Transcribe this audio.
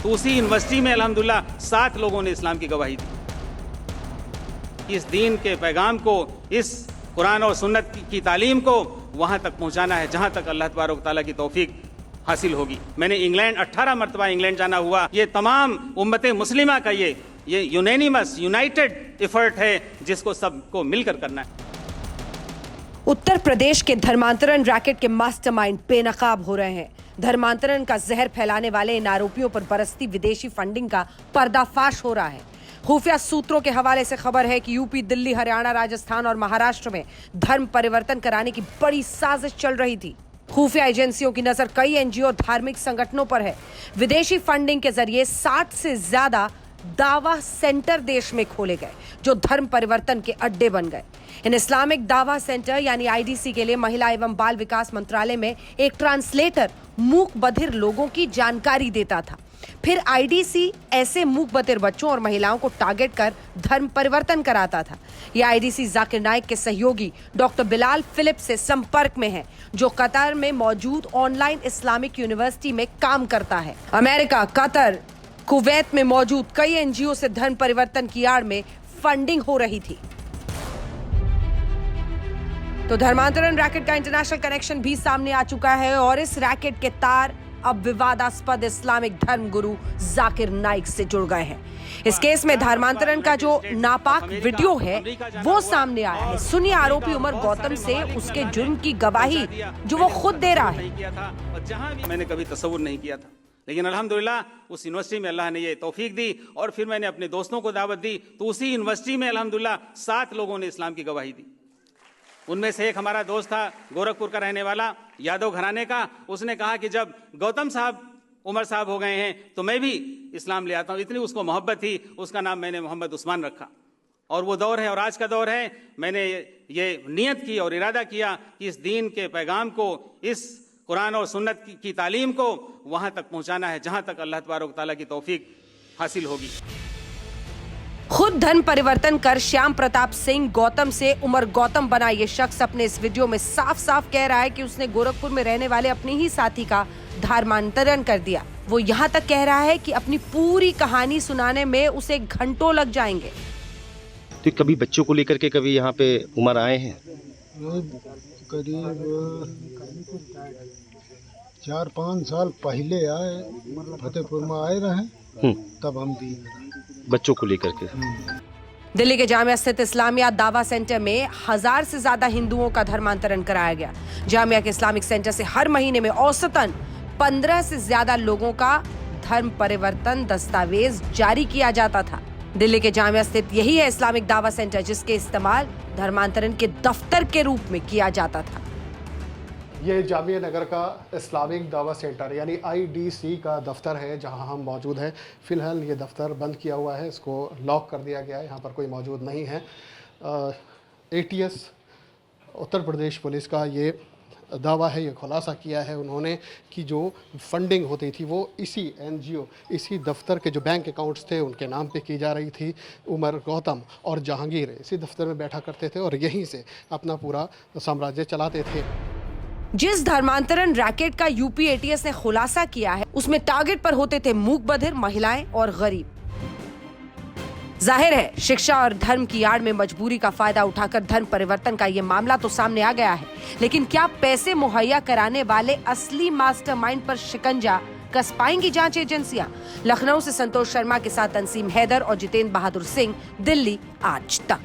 तो उसी यूनिवर्सिटी में अल्हम्दुलिल्लाह 7 लोगों ने इस्लाम की गवाही दी। इस दीन के पैगाम को, इस कुरान और सुन्नत की तालीम को वहाँ तक पहुँचाना है जहाँ तक अल्लाह तबारक तआला की तौफीक हासिल होगी। मैंने इंग्लैंड 18 मरतबा इंग्लैंड जाना हुआ। ये तमाम उम्मत मुस्लिमा का ये यूनैनिमस यूनाइटेड एफर्ट है जिसको सबको मिलकर करना है। उत्तर प्रदेश के धर्मांतरण रैकेट के मास्टरमाइंड बेनकाब हो रहे हैं। धर्मांतरण का जहर फैलाने वाले इन आरोपियों पर बरसती विदेशी फंडिंग का पर्दाफाश हो रहा है। खुफिया सूत्रों के हवाले से खबर है कि यूपी, दिल्ली, हरियाणा, राजस्थान और महाराष्ट्र में धर्म परिवर्तन कराने की बड़ी साजिश चल रही थी। खुफिया एजेंसियों की नजर कई एनजीओ और धार्मिक संगठनों पर है। विदेशी फंडिंग के जरिए 60 से ज्यादा दावा सेंटर देश में खोले गए जो धर्म परिवर्तन के अड्डे बन गए। इन इस्लामिक दावा सेंटर यानी आईडीसी के लिए महिला एवं बाल विकास मंत्रालय में एक ट्रांसलेटर मूक बधिर लोगों की जानकारी देता था। फिर आईडीसी ऐसे मूक बधिर बच्चों और महिलाओं को टारगेट कर धर्म परिवर्तन कराता था। यह आईडीसी जाकिर नाइक के सहयोगी डॉक्टर बिलाल फिलिप से संपर्क में है, जो कतर में मौजूद ऑनलाइन इस्लामिक यूनिवर्सिटी में काम करता है। अमेरिका, कतर, कुवैत में मौजूद कई एनजीओ से धर्म परिवर्तन की आड़ में फंडिंग हो रही थी। तो धर्मांतरण रैकेट का इंटरनेशनल कनेक्शन भी सामने आ चुका है और इस रैकेट के तार अब विवादास्पद इस्लामिक धर्म गुरु जाकिर नाइक से जुड़ गए हैं। इस केस में धर्मांतरण का जो नापाक वीडियो है वो सामने आया है। सुनिए आरोपी उमर गौतम से उसके जुर्म की गवाही जो वो खुद दे रहा है। मैंने कभी तसव्वुर नहीं किया था, लेकिन अल्हम्दुलिल्लाह उस यूनिवर्सिटी में अल्लाह ने ये तौफीक दी और फिर मैंने अपने दोस्तों को दावत दी तो उसी यूनिवर्सिटी में अल्हम्दुलिल्लाह 7 लोगों ने इस्लाम की गवाही दी। उनमें से एक हमारा दोस्त था, गोरखपुर का रहने वाला, यादव घराने का। उसने कहा कि जब गौतम साहब उमर साहब हो गए हैं तो मैं भी इस्लाम ले आता हूँ। इतनी उसको मोहब्बत थी, उसका नाम मैंने मोहम्मद उस्मान रखा। और वो दौर है और आज का दौर है। मैंने ये नियत की और इरादा किया कि इस दीन के पैगाम को, इस कुरान और सुन्नत की तालीम को वहाँ तक पहुँचाना है जहाँ तक अल्लाह तबारक तआला की तौफीक हासिल होगी। खुद धर्म परिवर्तन कर श्याम प्रताप सिंह गौतम से उमर गौतम बना ये शख्स अपने इस वीडियो में साफ साफ कह रहा है कि उसने गोरखपुर में रहने वाले अपने ही साथी का धर्मांतरण कर दिया। वो यहाँ तक कह रहा है कि अपनी पूरी कहानी सुनाने में उसे घंटों लग जाएंगे। तो कभी बच्चों को लेकर के कभी यहाँ पे उमर आए हैं? करीब 4-5 साल पहले आए, फतेहपुर में आए रहे, तब हम भी बच्चों को लेकर के। दिल्ली के जामिया स्थित इस्लामिया दावा सेंटर में 1000 से ज्यादा हिंदुओं का धर्मांतरण कराया गया। जामिया के इस्लामिक सेंटर से हर महीने में औसतन 15 से ज्यादा लोगों का धर्म परिवर्तन दस्तावेज जारी किया जाता था। दिल्ली के जामिया स्थित यही है इस्लामिक दावा सेंटर जिसके इस्तेमाल धर्मांतरण के दफ्तर के रूप में किया जाता था। ये जामिया नगर का इस्लामिक दावा सेंटर यानी आईडीसी का दफ्तर है जहां हम मौजूद हैं। फ़िलहाल ये दफ्तर बंद किया हुआ है, इसको लॉक कर दिया गया है, यहाँ पर कोई मौजूद नहीं है। एटीएस उत्तर प्रदेश पुलिस का ये दावा है, ये खुलासा किया है उन्होंने कि जो फंडिंग होती थी वो इसी एनजीओ, इसी दफ्तर के जो बैंक अकाउंट्स थे उनके नाम पे की जा रही थी। उमर गौतम और जहांगीर इसी दफ्तर में बैठा करते थे और यहीं से अपना पूरा साम्राज्य चलाते थे। जिस धर्मांतरण रैकेट का यूपी एटीएस ने खुलासा किया है उसमें टारगेट पर होते थे मूक बधिर, महिलाएं और गरीब। जाहिर है शिक्षा और धर्म की आड़ में मजबूरी का फायदा उठाकर धर्म परिवर्तन का ये मामला तो सामने आ गया है, लेकिन क्या पैसे मुहैया कराने वाले असली मास्टरमाइंड पर शिकंजा कस पाएंगी जांच एजेंसियां? लखनऊ से संतोष शर्मा के साथ तंसीम हैदर और जितेंद्र बहादुर सिंह, दिल्ली आज तक।